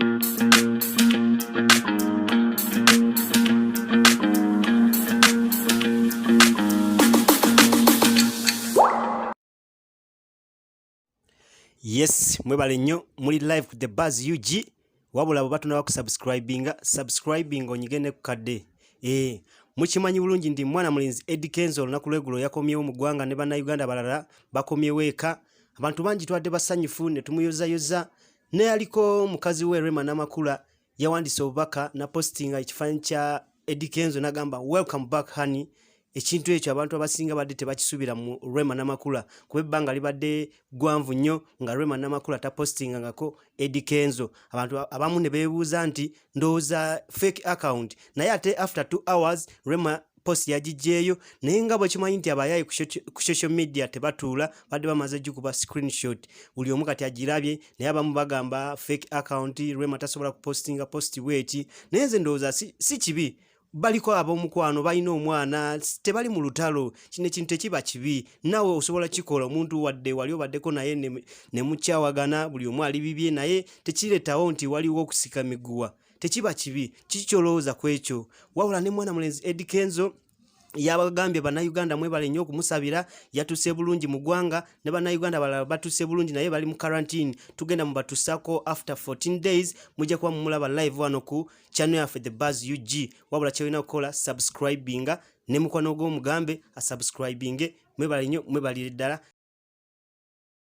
Yes, mwebale nnyo muli live ku The Buzz UG wabula abo batuna ku subscribing onyigene ku kadde. Mukimanyi bulungi ndi mwana mulinzi Eddie Kenzo olunaku lweggulo yakomyewo mu ggwanga ne bannayuganda balala bakomyewo eka. Abantu bangi twadde basanyufu ne tumuyozayoza ne yaliko mukazi we Rema Namakula yawandise obubaka na postinga ekifaananyi kya Eddie Kenzo nagamba welcome back honey. Ekintu ekyo abantu abasinga badde tebakisubira mu Rema Namakula kuba ebbanga libadde gwanvu nnyo nga Rema Namakula tapostinga ngako Eddie Kenzo. Abantu abamu ne beebuuza nti ndowooza fake account naye ate after 2 hours Rema post yagijjeeyo naye nga bwe kimanyi nti abayayi ku social media tebatuula badde bamaze gikuba screenshot buli omu kati agirabye naye abamu bagamba fake account Rema tasobola kupostinga post bweti naye nze ndowooza si kibi. Baliko ab'omukwano balina omwana tebali mu lutalo kino ekintu tekiba kibi nawe osobola kikola omuntu wadde wali obaddeko naye ne mukyawagana buli omu ali bibye naye tekireetawo nti waliwo okusika miguwa tekiba kibi kikyolowooza ku ekyo wabula ne mwana mulenzi Eddie Kenzo yabagambye bannayuganda mwebale nnyo okumusabira yatuuse bulungi mu ggwanga ne bannayuganda balala batuuse bulungi naye bali mu quarantine tugenda mu batuusako after 14 days mujja kuba mumulaba live wano ku channel yaffe The Buzz UG wabula kyolina okukola subscribinga ne mukwano gw'omugambe asubscribinge mwebale nnyo mwebalire ddala.